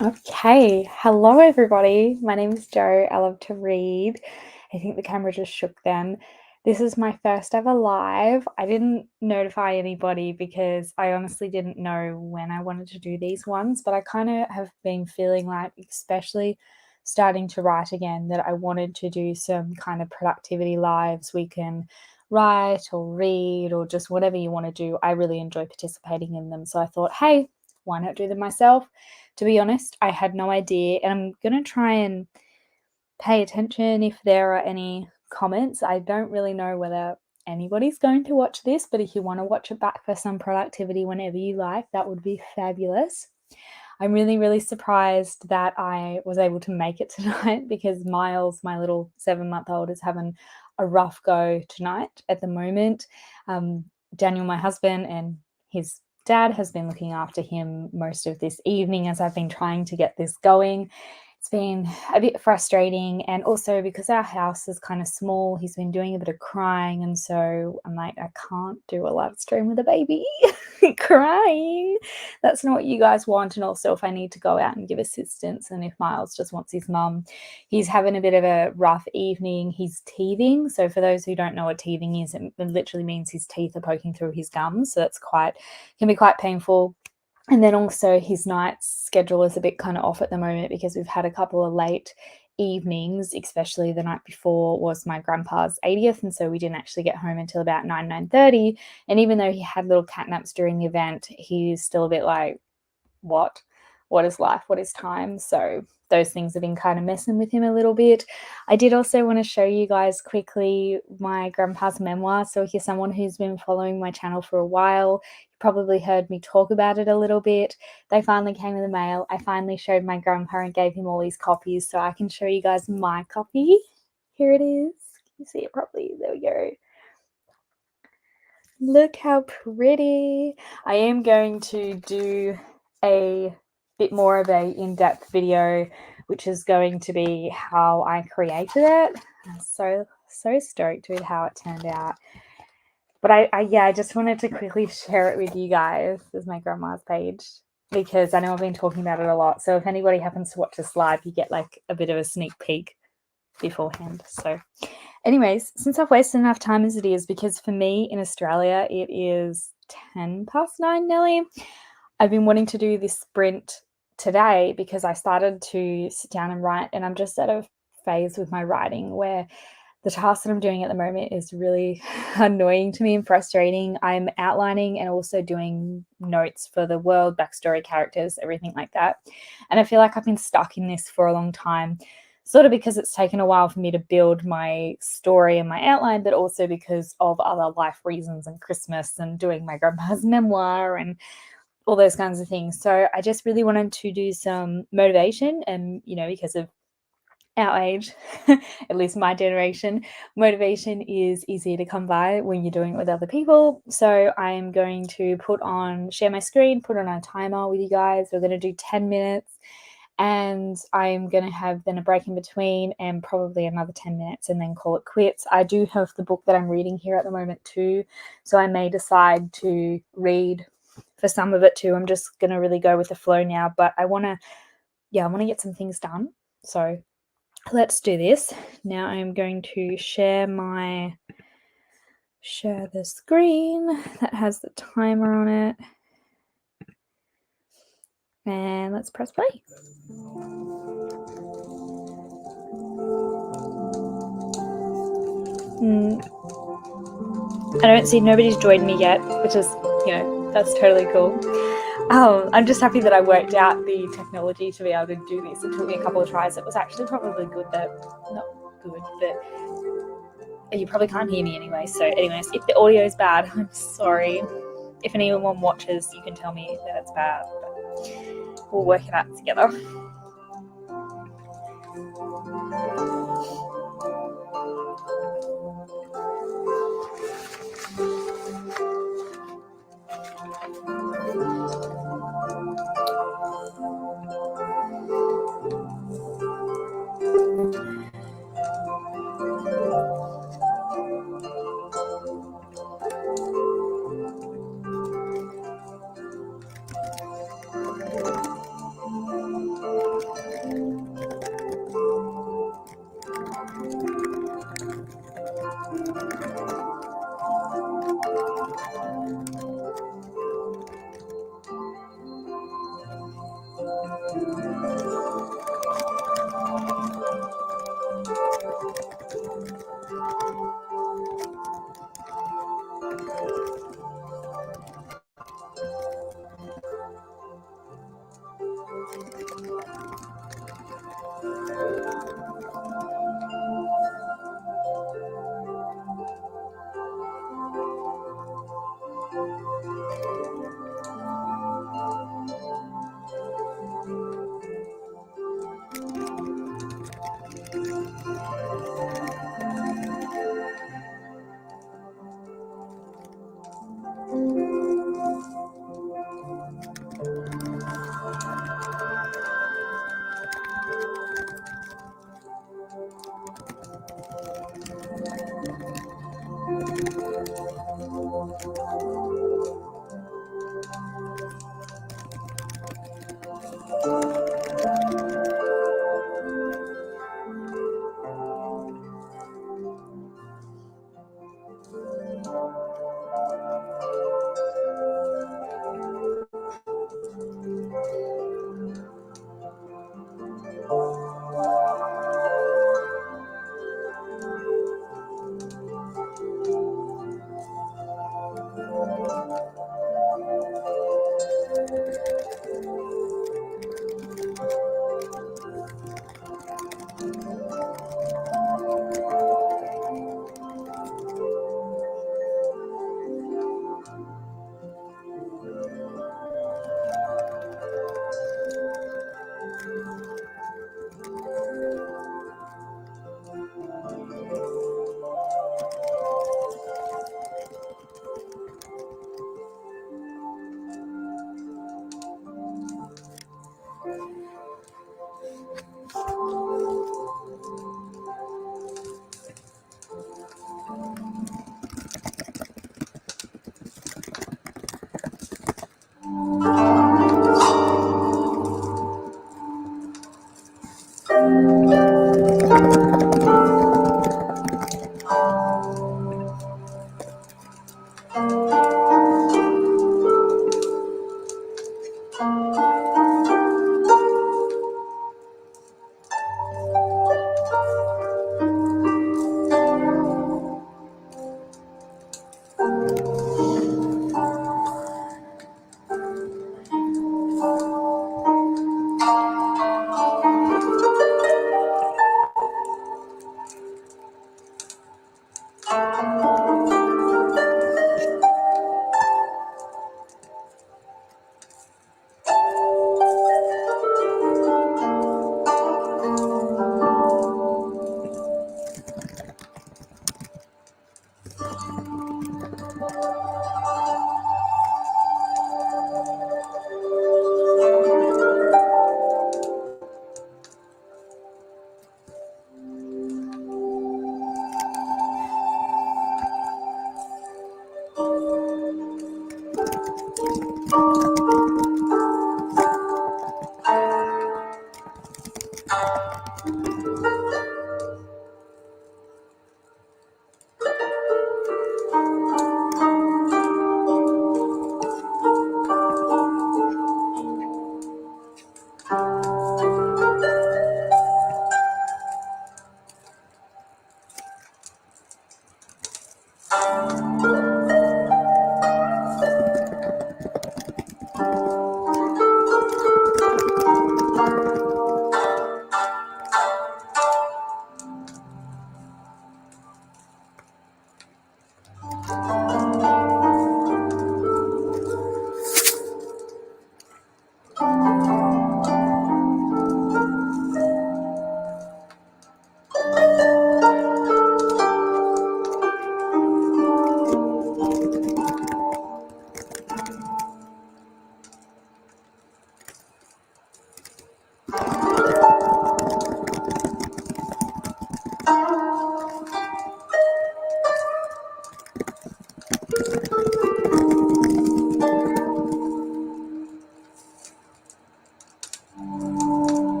Okay, hello everybody. My name is Jo. I love to read. I think the camera just shook then. This is my first ever live. I didn't notify anybody because I honestly didn't know when I wanted to do these ones, but I kind of have been feeling like, especially starting to write again, that I wanted to do some kind of productivity lives. We can write or read or just whatever you want to do. I really enjoy participating in them. So I thought, hey, why not do them myself? To be honest, I had no idea, and I'm going to try and pay attention if there are any comments. I don't really know whether anybody's going to watch this, but if you want to watch it back for some productivity whenever you like, that would be fabulous. I'm really, really surprised that I was able to make it tonight because Miles, my little 7-month-old, is having a rough go tonight at the moment. Daniel, my husband, and his dad has been looking after him most of this evening as I've been trying to get this going. It's been a bit frustrating, and also because our house is kind of small, he's been doing a bit of crying, and so I'm like, I can't do a live stream with a baby crying. That's not what you guys want. And also, if I need to go out and give assistance, and if Miles just wants his mum, he's having a bit of a rough evening. He's teething. So for those who don't know what teething is, it literally means his teeth are poking through his gums. So that's can be quite painful. And then also his night schedule is a bit kind of off at the moment because we've had a couple of late evenings, especially the night before was my grandpa's 80th, and so we didn't actually get home until about 9:30. And even though he had little cat naps during the event, he's still a bit like, what is life, what is time? So those things have been kind of messing with him a little bit. I did also want to show you guys quickly my grandpa's memoir. So if you're someone who's been following my channel for a while, you probably heard me talk about it a little bit. They finally came in the mail. I finally showed my grandpa and gave him all these copies so I can show you guys my copy. Here it is. Can you see it properly? There we go. Look how pretty. I am going to do a bit more of a in-depth video, which is going to be how I created it. I'm so stoked with how it turned out. But I just wanted to quickly share it with you guys. This is my grandma's page because I know I've been talking about it a lot. So if anybody happens to watch this live, you get like a bit of a sneak peek beforehand. So anyways, since I've wasted enough time as it is, because for me in Australia, it is 9:10 nearly. I've been wanting to do this sprint today because I started to sit down and write, and I'm just at a phase with my writing where the task that I'm doing at the moment is really annoying to me and frustrating. I'm outlining and also doing notes for the world, backstory, characters, everything like that. And I feel like I've been stuck in this for a long time, sort of because it's taken a while for me to build my story and my outline, but also because of other life reasons and Christmas and doing my grandpa's memoir and all those kinds of things. So I just really wanted to do some motivation, and because of our age, at least my generation, motivation is easier to come by when you're doing it with other people. So I'm going to share my screen, put on a timer with you guys. We're going to do 10 minutes, and I'm going to have then a break in between and probably another 10 minutes and then call it quits. I do have the book that I'm reading here at the moment too, so I may decide to read for some of it too. I'm just going to really go with the flow now, but I want to get some things done. So let's do this. Now I'm going to share the screen that has the timer on it. And let's press play. I don't see nobody's joined me yet, which is, that's totally cool. I'm just happy that I worked out the technology to be able to do this. It took me a couple of tries. It was actually probably good that, not good, but you probably can't hear me anyway. So anyways, if the audio is bad, I'm sorry. If anyone watches, you can tell me that it's bad, but we'll work it out together.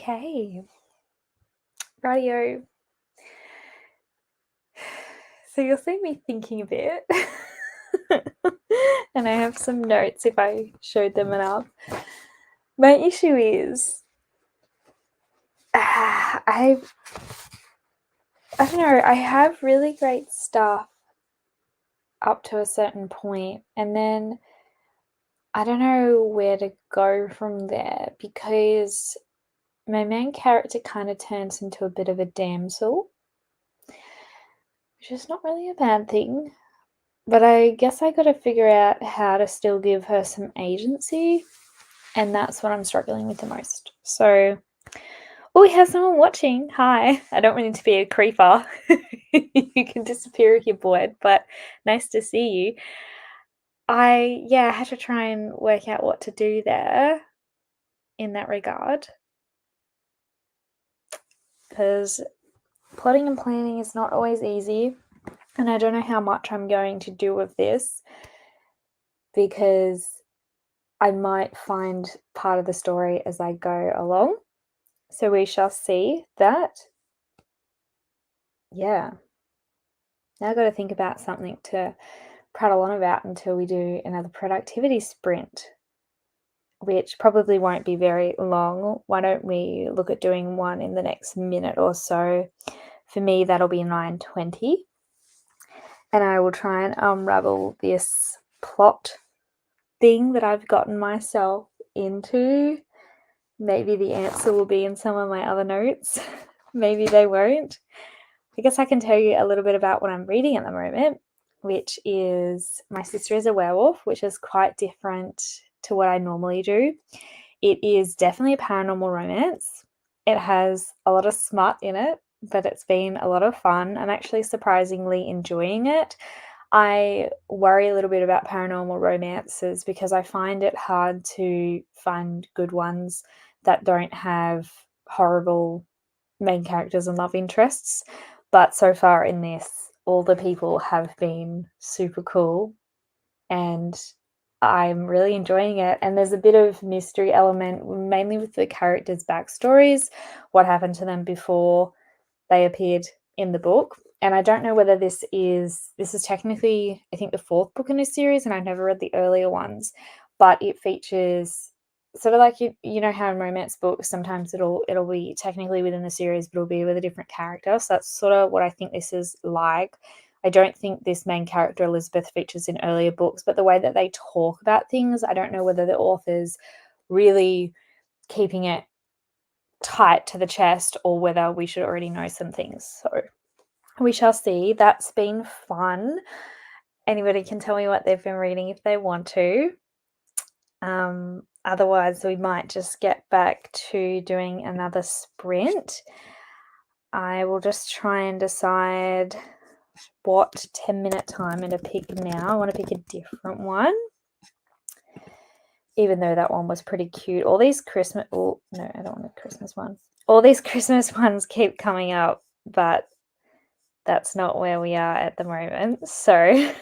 Okay. Radio. So you'll see me thinking a bit. And I have some notes if I showed them enough. My issue is I don't know, I have really great stuff up to a certain point, and then I don't know where to go from there, because my main character kind of turns into a bit of a damsel, which is not really a bad thing, but I guess I got to figure out how to still give her some agency, and that's what I'm struggling with the most. So, oh, we have someone watching. Hi. I don't mean to be a creeper. You can disappear if you're bored, but nice to see you. I had to try and work out what to do there in that regard, because plotting and planning is not always easy, and I don't know how much I'm going to do of this, because I might find part of the story as I go along. So we shall see that. Yeah. Now I've got to think about something to prattle on about until we do another productivity sprint, which probably won't be very long. Why don't we look at doing one in the next minute or so? For me, that'll be 9:20. And I will try and unravel this plot thing that I've gotten myself into. Maybe the answer will be in some of my other notes. Maybe they won't. I guess I can tell you a little bit about what I'm reading at the moment, which is My Sister is a Werewolf, which is quite different to what I normally do. It is definitely a paranormal romance. It has a lot of smut in it, but it's been a lot of fun. I'm actually surprisingly enjoying it. I worry a little bit about paranormal romances because I find it hard to find good ones that don't have horrible main characters and love interests. But so far in this, all the people have been super cool, and I'm really enjoying it. And there's a bit of mystery element, mainly with the characters' backstories, what happened to them before they appeared in the book. And I don't know whether this is technically, I think, the fourth book in this series, and I've never read the earlier ones, but it features sort of like you know how in romance books sometimes it'll be technically within the series, but it'll be with a different character. So that's sort of what I think this is like. I don't think this main character Elizabeth features in earlier books, but the way that they talk about things, I don't know whether the author's really keeping it tight to the chest or whether we should already know some things. So we shall see. That's been fun. Anybody can tell me what they've been reading if they want to. Otherwise, we might just get back to doing another sprint. I will just try and decide what 10-minute timer to pick now. I want to pick a different one, even though that one was pretty cute. All these Christmas... Oh, no, I don't want a Christmas one. All these Christmas ones keep coming up, but that's not where we are at the moment. So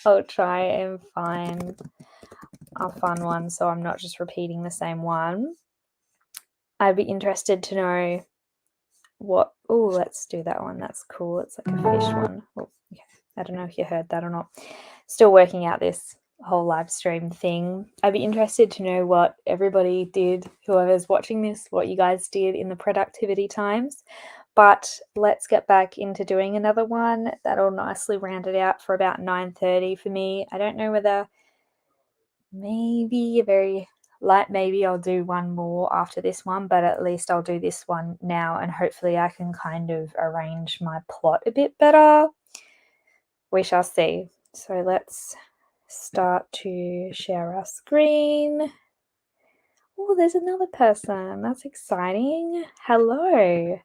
I'll try and find a fun one so I'm not just repeating the same one. I'd be interested to know what... Oh, let's do that one. That's cool. It's like a fish one. Oh, okay. I don't know if you heard that or not. Still working out this whole live stream thing. I'd be interested to know what everybody did, whoever's watching this, what you guys did in the productivity times. But let's get back into doing another one. That'll nicely round it out for about 9:30 for me. I don't know whether maybe a very light maybe I'll do one more after this one, but at least I'll do this one now and hopefully I can kind of arrange my plot a bit better. We shall see. So let's start to share our screen. Oh, there's another person. That's exciting. Hello.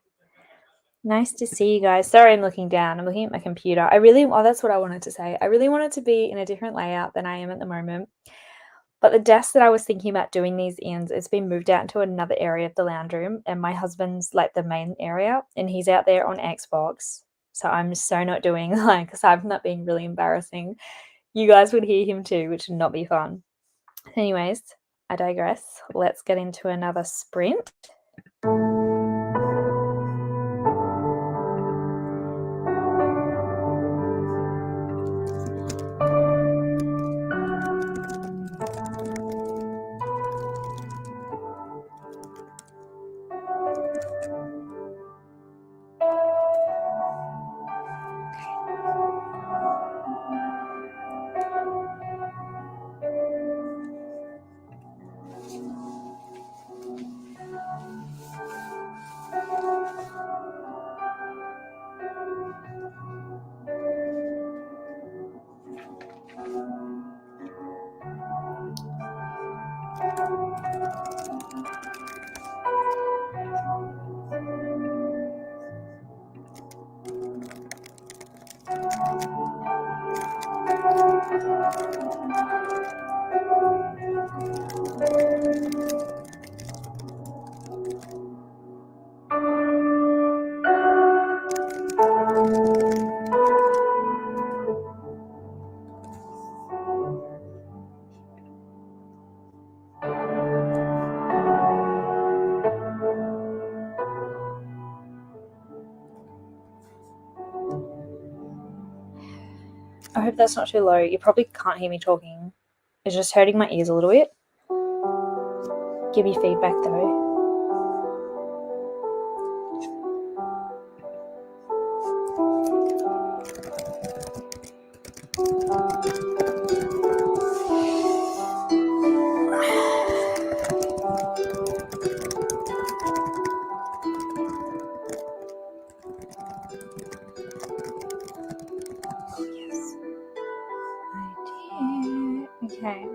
Nice to see you guys. Sorry, I'm looking down. I'm looking at my computer. That's what I wanted to say. I really wanted to be in a different layout than I am at the moment. But the desk that I was thinking about doing these in, it's been moved out into another area of the lounge room, and my husband's like the main area, and he's out there on Xbox. So I'm so not doing aside from that being really embarrassing, you guys would hear him too, which would not be fun. Anyways, I digress. Let's get into another sprint. I hope that's not too low. You probably can't hear me talking. It's just hurting my ears a little bit. Give me feedback though. Oh, yes. I did. Okay.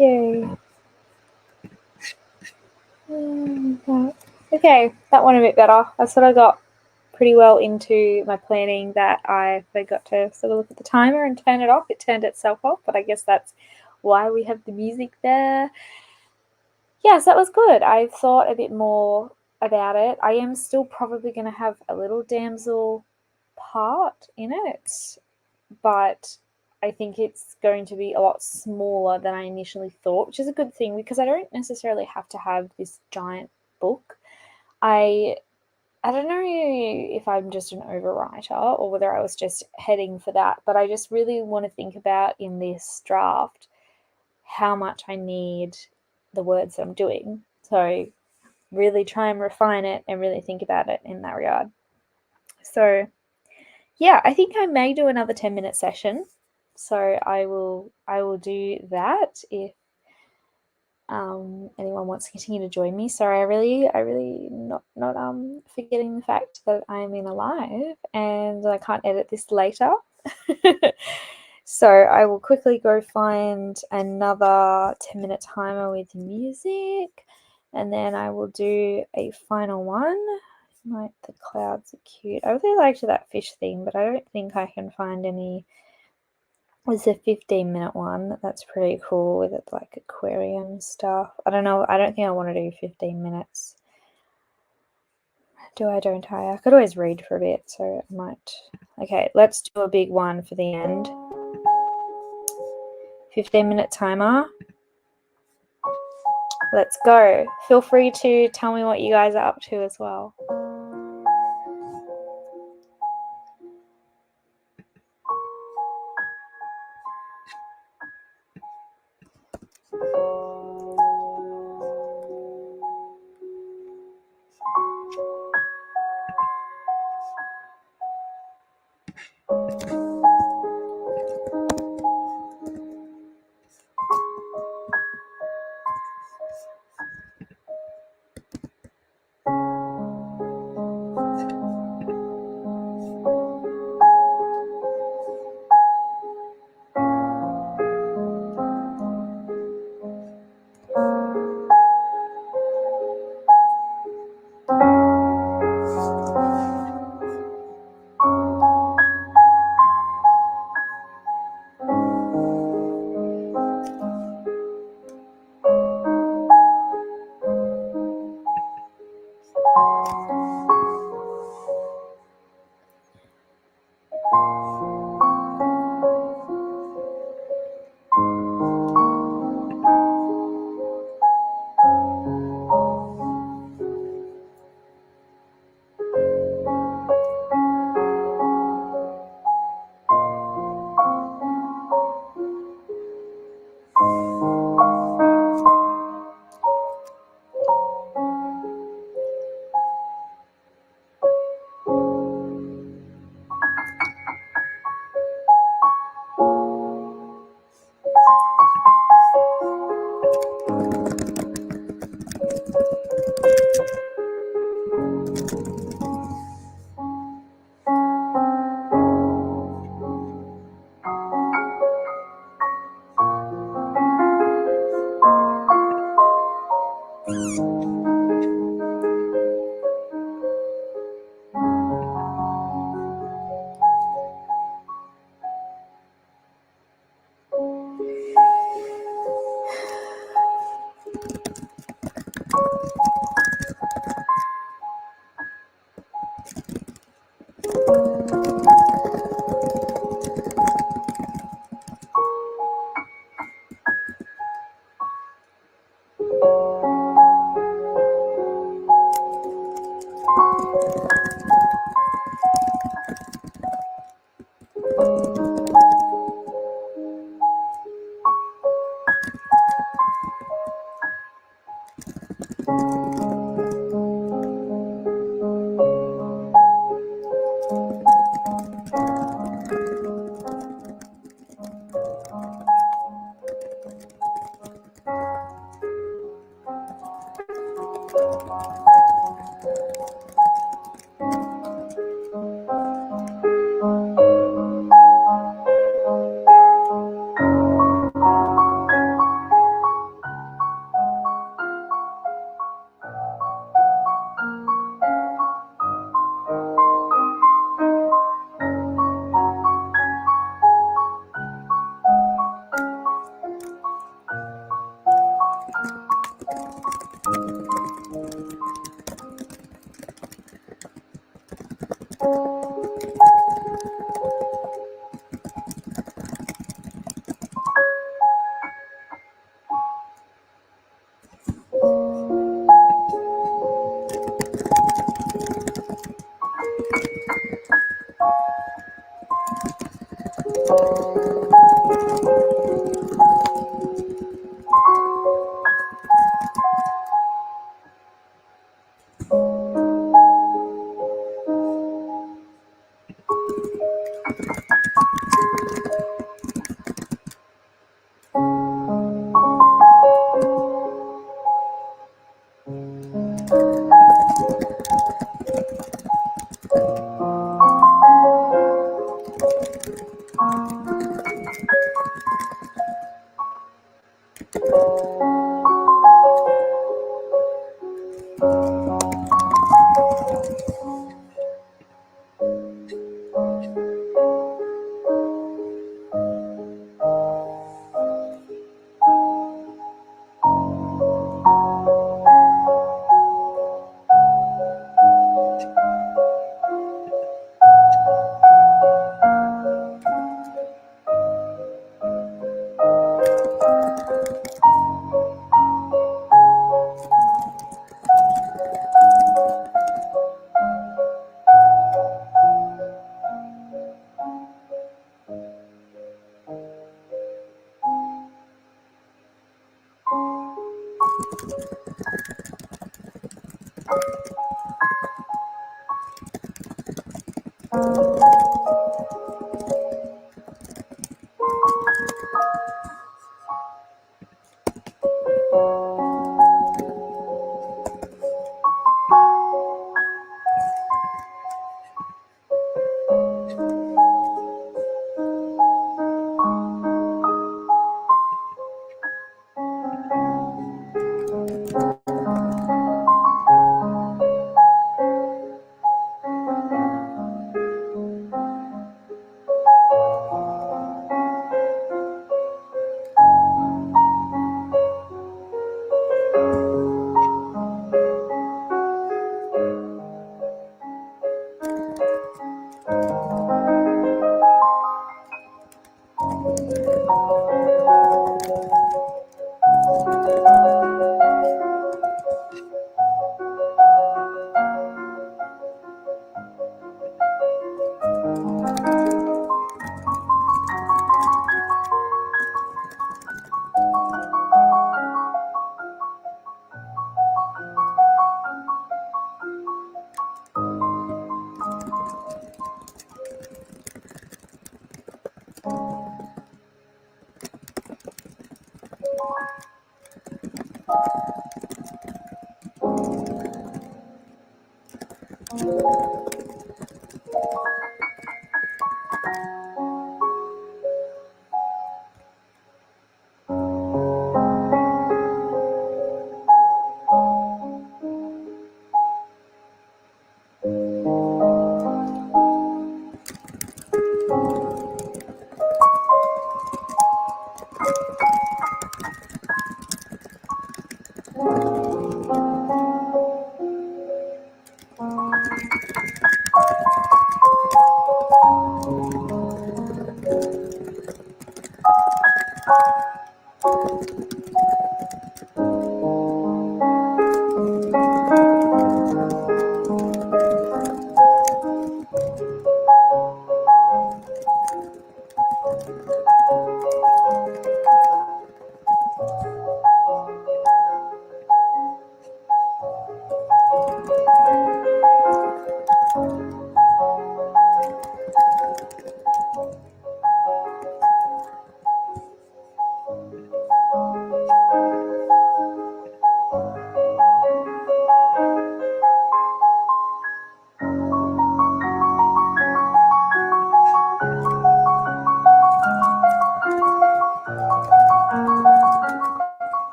Okay. Okay, that went a bit better. I sort of got pretty well into my planning that I forgot to sort of look at the timer and turn it off. It turned itself off, but I guess that's why we have the music there. Yes, that was good. I thought a bit more about it. I am still probably going to have a little damsel part in it, but I think it's going to be a lot smaller than I initially thought, which is a good thing because I don't necessarily have to have this giant book. I don't know if I'm just an overwriter or whether I was just heading for that, but I just really want to think about in this draft how much I need the words that I'm doing. So really try and refine it and really think about it in that regard. So yeah, I think I may do another 10-minute session. So I will do that if anyone wants to continue to join me. Sorry, I really not forgetting the fact that I'm in a live and I can't edit this later. So I will quickly go find another 10-minute timer with music, and then I will do a final one. Like the clouds are cute. I really liked that fish thing, but I don't think I can find any. There's a 15-minute one that's pretty cool with it like aquarium stuff. I don't know. I don't think I want to do 15 minutes. Do I? Don't I? I could always read for a bit, so I might. Okay, let's do a big one for the end. 15-minute timer. Let's go. Feel free to tell me what you guys are up to as well.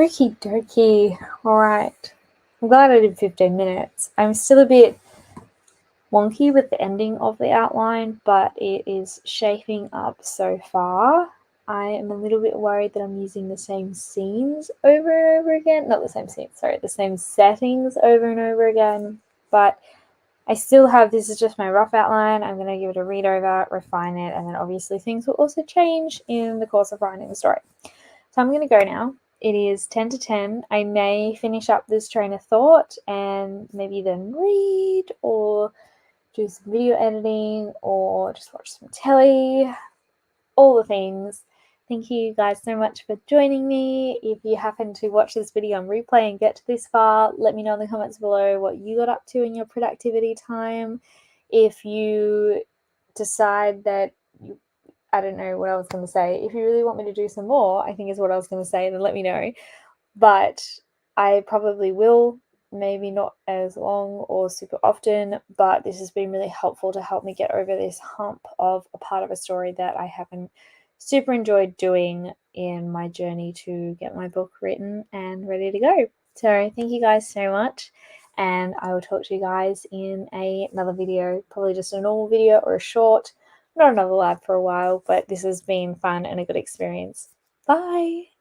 Okie dokie. Alright. I'm glad I did 15 minutes. I'm still a bit wonky with the ending of the outline, but it is shaping up so far. I am a little bit worried that I'm using the same scenes over and over again. Not the same scenes, sorry, the same settings over and over again. But I still have, this is just my rough outline. I'm going to give it a read over, refine it, and then obviously things will also change in the course of writing the story. So I'm going to go now. It is 10 to 10. I may finish up this train of thought and maybe then read or do some video editing or just watch some telly, all the things. Thank you guys so much for joining me. If you happen to watch this video on replay and get to this far, let me know in the comments below what you got up to in your productivity time. If you decide that I don't know what I was going to say. If you really want me to do some more, I think is what I was going to say, then let me know. But I probably will, maybe not as long or super often, but this has been really helpful to help me get over this hump of a part of a story that I haven't super enjoyed doing in my journey to get my book written and ready to go. So thank you guys so much, and I will talk to you guys in another video, probably just a normal video or a short. Not another live for a while, but this has been fun and a good experience. Bye!